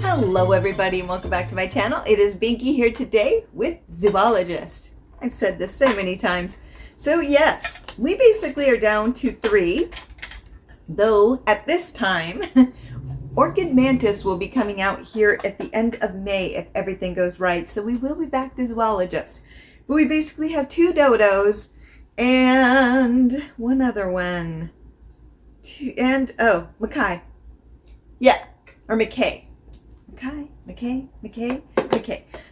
Hello everybody and welcome back to my channel. It is Binky here today with Zoologist. I've said this so many times. So yes, we basically are down to 3, though at this time, Orchid Mantis will be coming out here at the end of May if everything goes right. So we will be back to Zoologist. But we basically have 2 Dodos and one other one. And, oh, Mackay. Yeah, or McKay. McKay.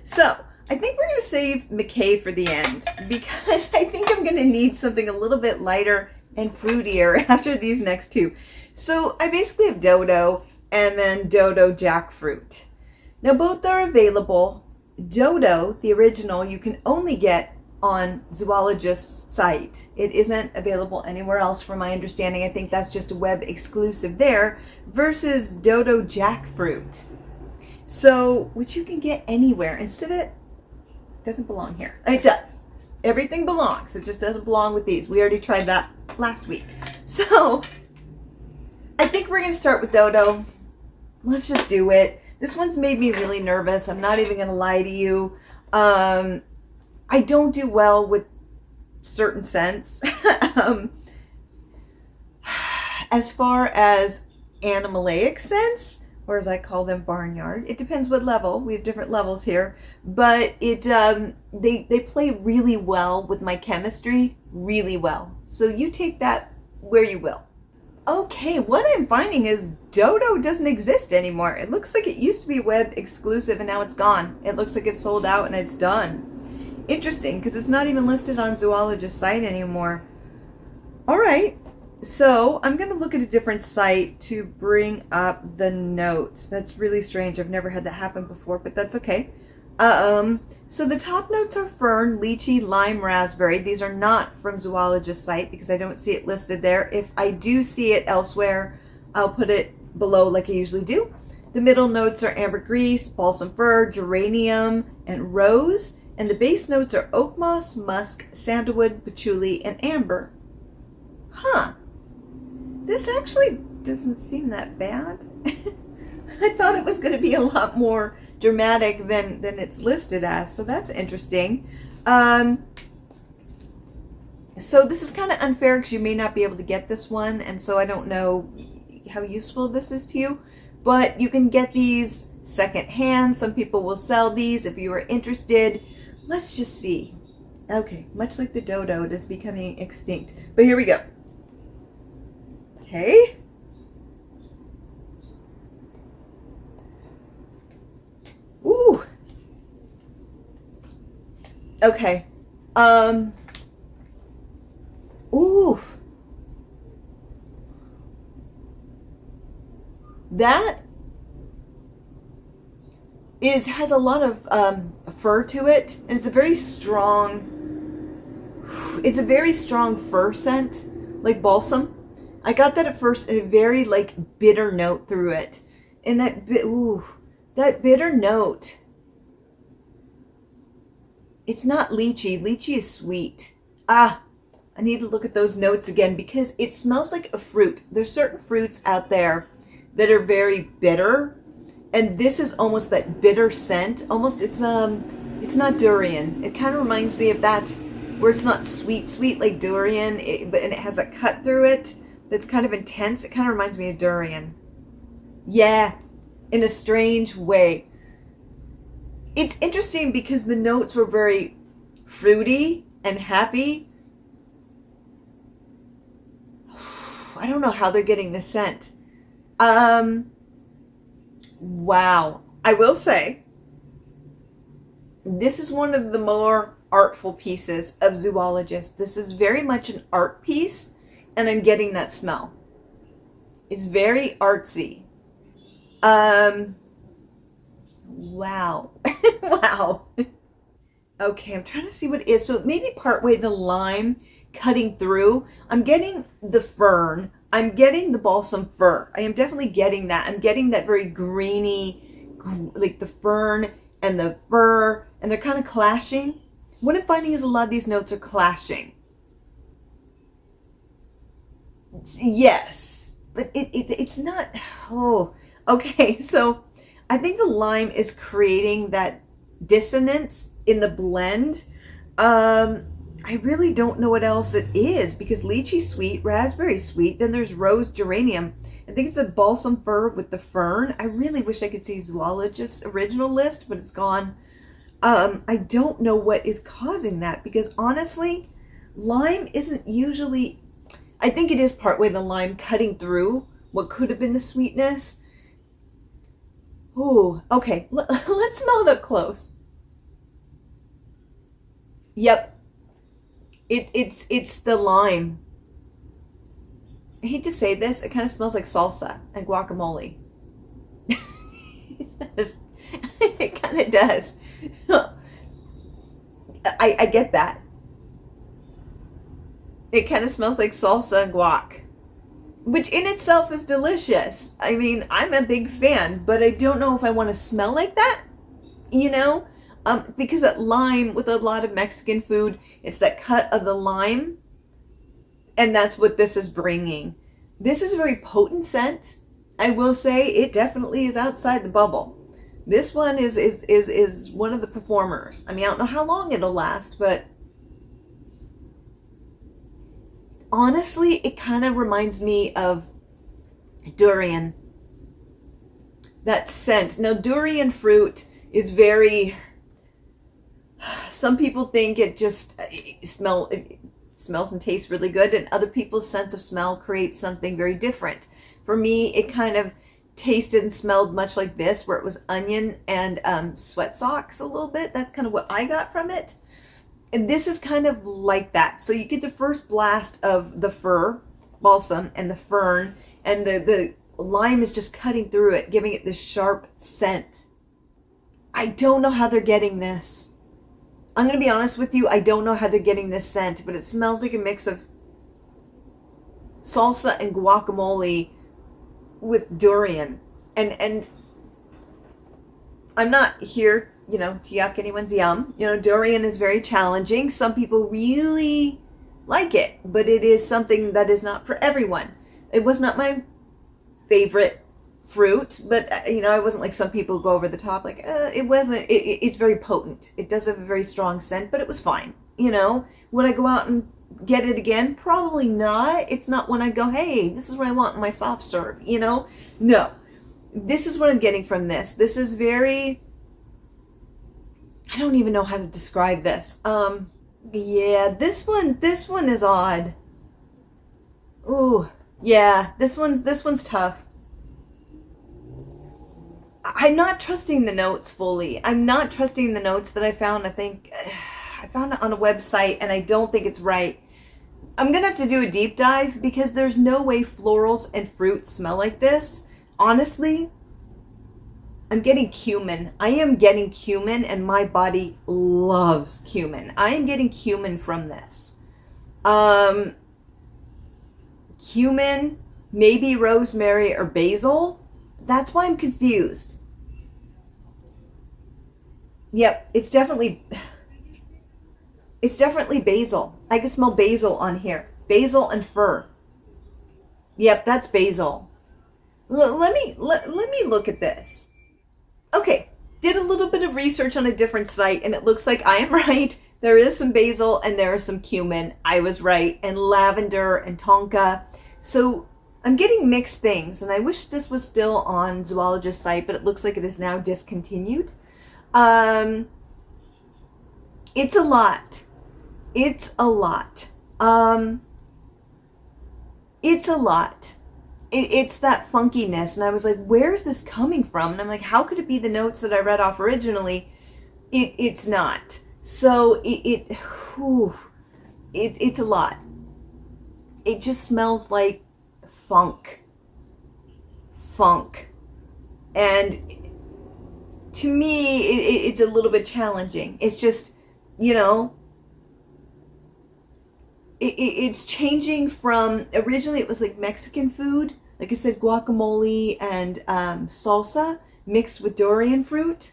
So I think we're going to save McKay for the end because I think I'm going to need something a little bit lighter and fruitier after these next 2. So I basically have Dodo and then Dodo Jackfruit. Now both are available. Dodo, the original, you can only get on Zoologist's site. It isn't available anywhere else from my understanding. I think that's just a web exclusive there versus Dodo Jackfruit. So, which you can get anywhere. And Civet doesn't belong here. It does. Everything belongs. It just doesn't belong with these. We already tried that last week. So, I think we're going to start with Dodo. Let's just do it. This one's made me really nervous. I'm not even going to lie to you. I don't do well with certain scents. As far as animalic scents, or as I call them, barnyard. It depends what level. We have different levels here, but it they play really well with my chemistry, really well. So you take that where you will. Okay, what I'm finding is Dodo doesn't exist anymore. It looks like it used to be web exclusive and now it's gone. It looks like it's sold out and it's done. Interesting, because it's not even listed on Zoologist's site anymore. All right. So I'm going to look at a different site to bring up the notes. That's really strange. I've never had that happen before, but that's okay. So the top notes are fern, lychee, lime, raspberry. These are not from Zoologist's site because I don't see it listed there. If I do see it elsewhere, I'll put it below like I usually do. The middle notes are ambergris, balsam fir, geranium, and rose. And the base notes are oak moss, musk, sandalwood, patchouli, and amber. Huh. This actually doesn't seem that bad. I thought it was going to be a lot more dramatic than it's listed as, so that's interesting. So this is kind of unfair because you may not be able to get this one, and so I don't know how useful this is to you, but you can get these secondhand. Some people will sell these if you are interested. Let's just see. Okay, much like the Dodo, it is becoming extinct, but here we go. Okay. Ooh. Okay. Ooh. That has a lot of fur to it, and it's a very strong fur scent, like balsam. I got that at first in a very like bitter note through it. And that bitter note. It's not lychee. Lychee is sweet. I need to look at those notes again because it smells like a fruit. There's certain fruits out there that are very bitter. And this is almost that bitter scent. Almost it's not durian. It kind of reminds me of that where it's not sweet like durian, but it has a cut through it. That's kind of intense. It kind of reminds me of durian. Yeah, in a strange way. It's interesting because the notes were very fruity and happy. I don't know how they're getting the scent. Wow. I will say, this is one of the more artful pieces of Zoologist. This is very much an art piece. And I'm getting that smell. It's very artsy. Wow. Wow. Okay, I'm trying to see what it is. So maybe partway the lime cutting through. I'm getting the fern. I'm getting the balsam fir. I am definitely getting that. I'm getting that very greeny, like the fern and the fir, and they're kind of clashing. What I'm finding is a lot of these notes are clashing. Yes, but it's not. Oh, okay. So I think the lime is creating that dissonance in the blend. I really don't know what else it is because lychee sweet, raspberry sweet, then there's rose geranium. I think it's the balsam fir with the fern. I really wish I could see Zoologist's original list, but it's gone. I don't know what is causing that because honestly, lime isn't usually, I think it is partway the lime cutting through what could have been the sweetness. Ooh, okay, let's smell it up close. Yep, it's the lime. I hate to say this, it kind of smells like salsa and guacamole. It kind of does. I get that. It kind of smells like salsa and guac, which in itself is delicious. I mean, I'm a big fan, but I don't know if I want to smell like that, you know? Because that lime, with a lot of Mexican food, it's that cut of the lime, and that's what this is bringing. This is a very potent scent. I will say it definitely is outside the bubble. This one is one of the performers. I mean, I don't know how long it'll last, but honestly, it kind of reminds me of durian. That scent. Now, durian fruit is very, some people think it just it smells and tastes really good, and other people's sense of smell creates something very different. For me, it kind of tasted and smelled much like this, where it was onion and sweat socks a little bit. That's kind of what I got from it. And this is kind of like that. So you get the first blast of the fir, balsam, and the fern, and the lime is just cutting through it, giving it this sharp scent. I don't know how they're getting this. I'm going to be honest with you, I don't know how they're getting this scent, but it smells like a mix of salsa and guacamole with durian. And I'm not here, to yuck anyone's yum. Durian is very challenging. Some people really like it, but it is something that is not for everyone. It was not my favorite fruit, but I wasn't like some people go over the top, like it wasn't. It's very potent. It does have a very strong scent, but it was fine. Would I go out and get it again? Probably not. It's not when I go, hey, this is what I want in my soft serve. No, this is what I'm getting from this. This is very, I don't even know how to describe this. Yeah, this one is odd. Ooh, yeah, this one's tough. I'm not trusting the notes fully. I'm not trusting the notes that I found. I think I found it on a website, and I don't think it's right. I'm gonna have to do a deep dive because there's no way florals and fruit smell like this. Honestly, I'm getting cumin. I am getting cumin, and my body loves cumin. I am getting cumin from this. Cumin, maybe rosemary or basil. That's why I'm confused. Yep, it's definitely basil. I can smell basil on here. Basil and fir. Yep, that's basil. Let me look at this. Okay, did a little bit of research on a different site, and it looks like I am right. There is some basil and there is some cumin. I was right. And lavender and tonka. So I'm getting mixed things, and I wish this was still on Zoologist site, but it looks like it is now discontinued. It's a lot. It's a lot. It's a lot. It's that funkiness, and I was like, where is this coming from? And I'm like, how could it be the notes that I read off originally? It's not. So it's a lot. It just smells like funk. And to me, it's a little bit challenging. It's just, it's changing from, originally it was like Mexican food, like I said, guacamole and salsa mixed with durian fruit.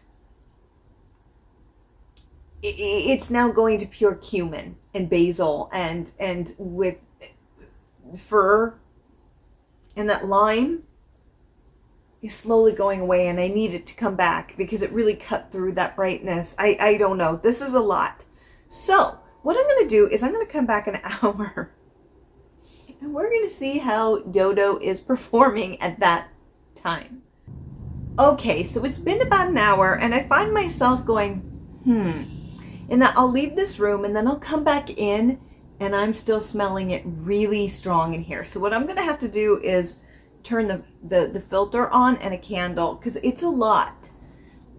It's now going to pure cumin and basil and with fir and that lime. is slowly going away, and I need it to come back because it really cut through that brightness. I don't know. This is a lot. So what I'm going to do is I'm going to come back an hour, and we're going to see how Dodo is performing at that time. Okay, so it's been about an hour, and I find myself going, and I'll leave this room, and then I'll come back in, and I'm still smelling it really strong in here. So what I'm going to have to do is turn the filter on and a candle, because it's a lot.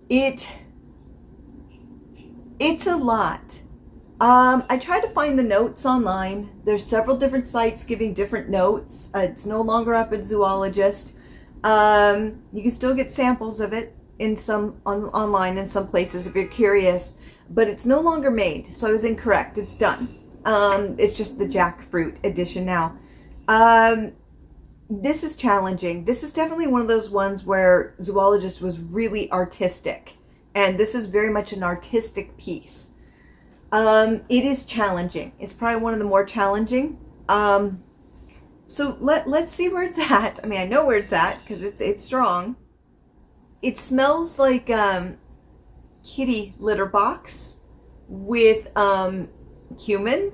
It's a lot. I tried to find the notes online. There's several different sites giving different notes. It's no longer up at Zoologist. You can still get samples of it in online in some places if you're curious, but it's no longer made. So I was incorrect. It's done. It's just the jackfruit edition now. This is challenging. This is definitely one of those ones where Zoologist was really artistic, and this is very much an artistic piece. It is challenging. It's probably one of the more challenging. So let's see where it's at. I mean, I know where it's at because it's strong. It smells like kitty litter box with cumin,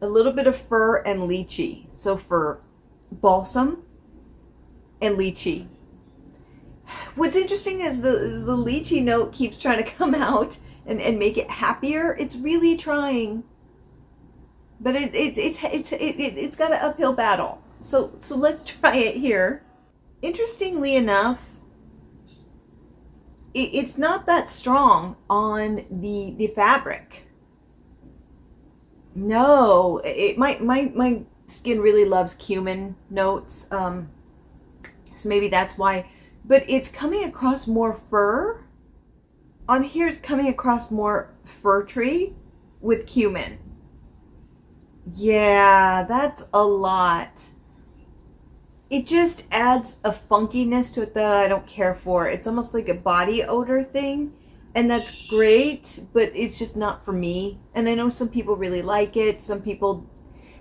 a little bit of fir and lychee. So fir, balsam, and lychee. What's interesting is the lychee note keeps trying to come out and make it happier. It's really trying, but it's got an uphill battle. So let's try it here. Interestingly enough, it's not that strong on the fabric. No, my skin really loves cumin notes, so maybe that's why. But it's coming across more fir. On here, it's coming across more fir tree with cumin. Yeah, that's a lot. It just adds a funkiness to it that I don't care for. It's almost like a body odor thing, and that's great, but it's just not for me. And I know some people really like it. Some people,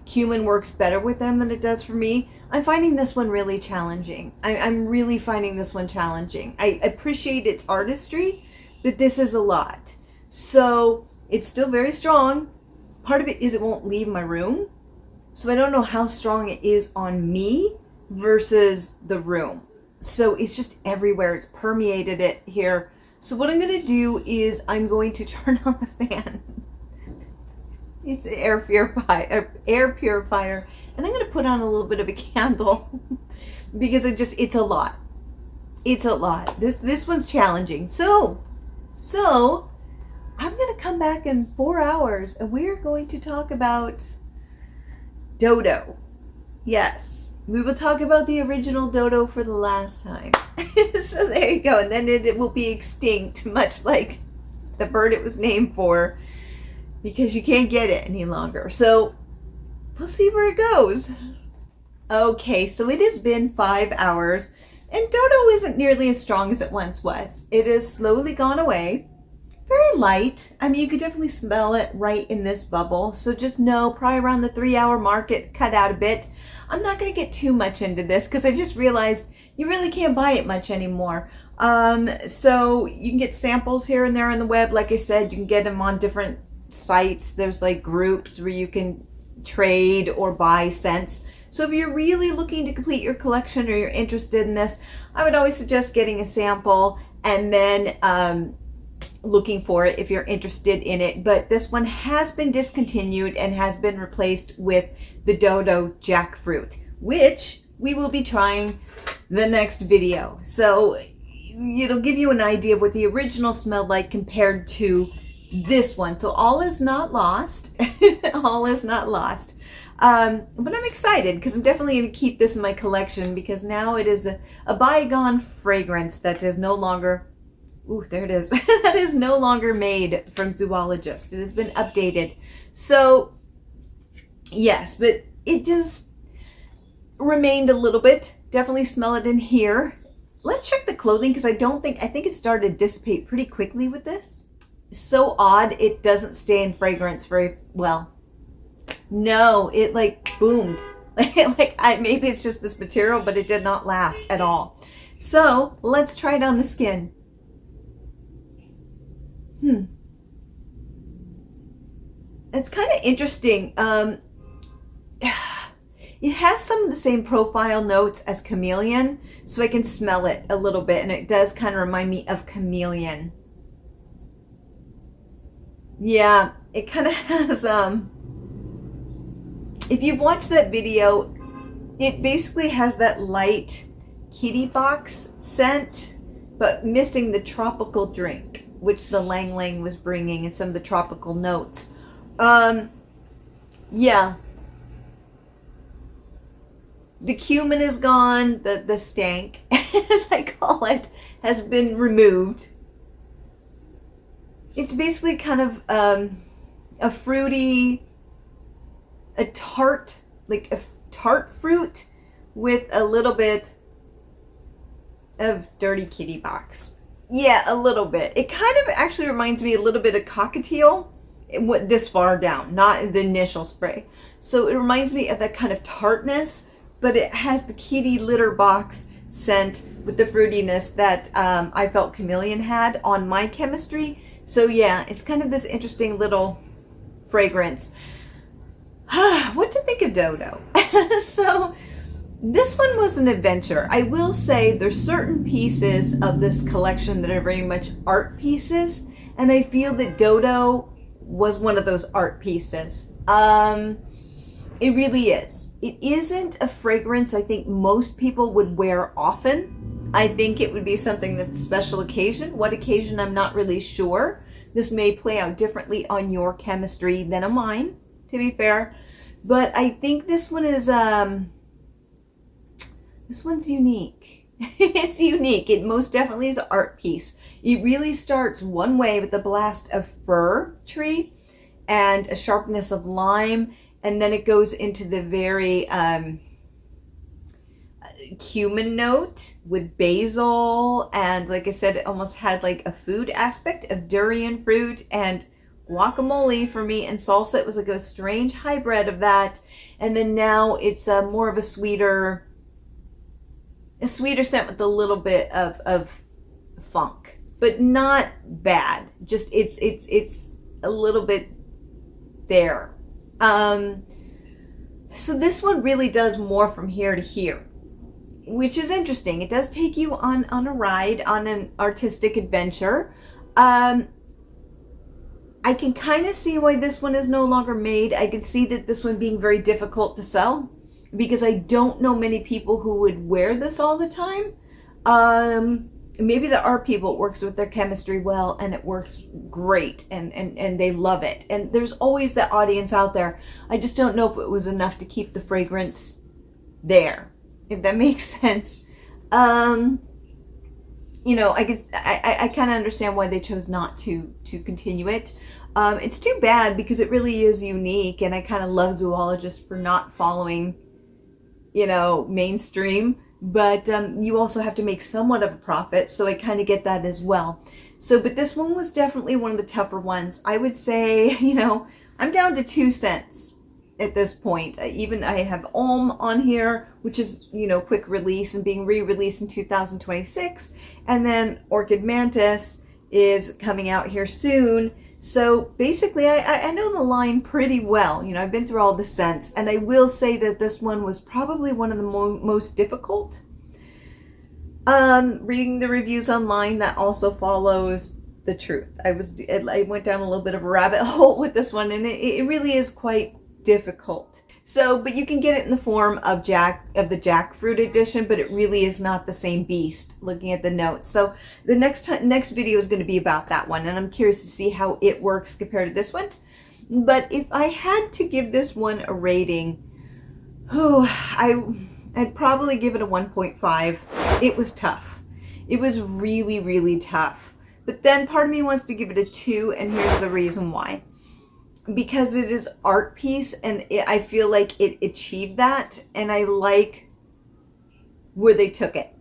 cumin works better with them than it does for me. I'm finding this one really challenging. I'm really finding this one challenging. I appreciate its artistry, but this is a lot. So it's still very strong. Part of it is it won't leave my room. So I don't know how strong it is on me versus the room. So it's just everywhere. It's permeated it here. So what I'm going to do is I'm going to turn on the fan. It's an air purifier. And I'm going to put on a little bit of a candle because it's a lot. It's a lot. This one's challenging. So I'm going to come back in 4 hours and we're going to talk about Dodo. Yes, we will talk about the original Dodo for the last time. So there you go. And then it will be extinct, much like the bird it was named for, because you can't get it any longer. So we'll see where it goes. Okay, so it has been 5 hours and Dodo isn't nearly as strong as it once was. It has slowly gone away. Very light. I mean, you could definitely smell it right in this bubble. So just know, probably around the 3 hour mark, it cut out a bit. I'm not going to get too much into this because I just realized you really can't buy it much anymore. So you can get samples here and there on the web. Like I said, you can get them on different sites. There's like groups where you can trade or buy scents. So if you're really looking to complete your collection or you're interested in this, I would always suggest getting a sample and then looking for it if you're interested in it. But this one has been discontinued and has been replaced with the Dodo jackfruit, which we will be trying the next video. So it'll give you an idea of what the original smelled like compared to this one. So all is not lost. All is not lost. But I'm excited because I'm definitely going to keep this in my collection because now it is a bygone fragrance that is no longer, ooh, there it is, that is no longer made from Zoologist. It has been updated. So yes, but it just remained a little bit. Definitely smell it in here. Let's check the clothing because I think it started to dissipate pretty quickly with this. So odd, it doesn't stay in fragrance very well. No, it like boomed. Maybe it's just this material, but it did not last at all. So let's try it on the skin. It's kind of interesting. It has some of the same profile notes as Chameleon, so I can smell it a little bit, and it does kind of remind me of Chameleon. Yeah, it kind of has, if you've watched that video, it basically has that light kitty box scent, but missing the tropical drink, which the Lang Lang was bringing, and some of the tropical notes. Yeah. The cumin is gone, the stank, as I call it, has been removed. It's basically kind of a fruity, a tart, like a tart fruit with a little bit of dirty kitty box. Yeah, a little bit. It kind of actually reminds me a little bit of cockatiel. It went this far down, not the initial spray. So it reminds me of that kind of tartness, but it has the kitty litter box scent with the fruitiness that I felt Chameleon had on my chemistry. So yeah, it's kind of this interesting little fragrance. What to think of Dodo? So this one was an adventure. I will say there's certain pieces of this collection that are very much art pieces, and I feel that Dodo was one of those art pieces. It really is. It isn't a fragrance I think most people would wear often. I think it would be something that's a special occasion. What occasion, I'm not really sure. This may play out differently on your chemistry than on mine, to be fair. But I think this one is, this one's unique. It's unique. It most definitely is an art piece. It really starts one way with a blast of fir tree and a sharpness of lime, and then it goes into the very cumin note with basil, and like I said, it almost had like a food aspect of durian fruit and guacamole for me, and salsa. It was like a strange hybrid of that, and then now it's more of a sweeter scent with a little bit of funk, but not bad. Just it's a little bit there. So this one really does more from here to here, which is interesting. It does take you on a ride, on an artistic adventure. I can kind of see why this one is no longer made. I can see that this one being very difficult to sell, because I don't know many people who would wear this all the time. Maybe there are people, it works with their chemistry well, and it works great, and they love it. And there's always that audience out there. I just don't know if it was enough to keep the fragrance there, if that makes sense. You know, I kind of understand why they chose not to continue it. It's too bad, because it really is unique, and I kind of love Zoologist for not following, you know, mainstream. But you also have to make somewhat of a profit, so I kind of get that as well. So, but this one was definitely one of the tougher ones. I would say, you know, I'm down to 2 cents at this point. Even I have Om on here, which is, you know, quick release and being re-released in 2026. And then Orchid Mantis is coming out here soon. So basically, I know the line pretty well. You know, I've been through all the scents, and I will say that this one was probably one of the most difficult. Reading the reviews online, that also follows the truth. I went down a little bit of a rabbit hole with this one, and it really is quite difficult. So, but you can get it in the form of the jackfruit edition, but it really is not the same beast, looking at the notes. So the next video is going to be about that one, and I'm curious to see how it works compared to this one. But if I had to give this one a rating, I'd probably give it a 1.5. It was tough. It was really, really tough. But then part of me wants to give it a 2, and here's the reason why. Because it is art piece, and I feel like it achieved that, and I like where they took it.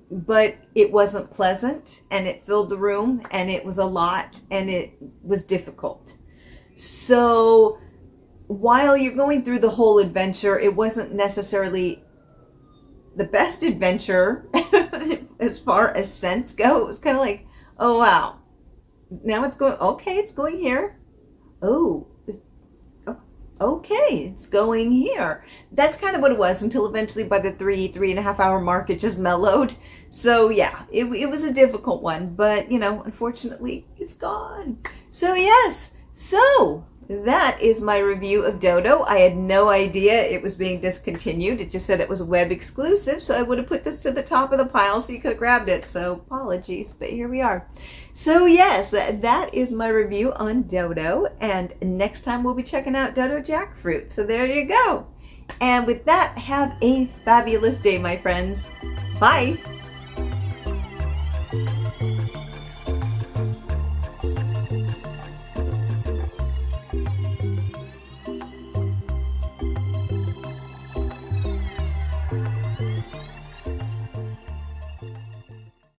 But it wasn't pleasant, and it filled the room, and it was a lot, and it was difficult. So while you're going through the whole adventure, it wasn't necessarily the best adventure as far as scents go. It was kind of like, oh wow, now it's going, okay, it's going here. Oh, okay, it's going here. That's kind of what it was until eventually by the 3.5 hour mark, it just mellowed. So yeah, it was a difficult one, but you know, unfortunately, it's gone. So yes, so that is my review of Dodo. I had no idea it was being discontinued. It just said it was web exclusive, so I would have put this to the top of the pile so you could have grabbed it. So apologies, but here we are. So yes, that is my review on Dodo, and next time we'll be checking out Dodo Jackfruit. So there you go. And with that, have a fabulous day, my friends. Bye.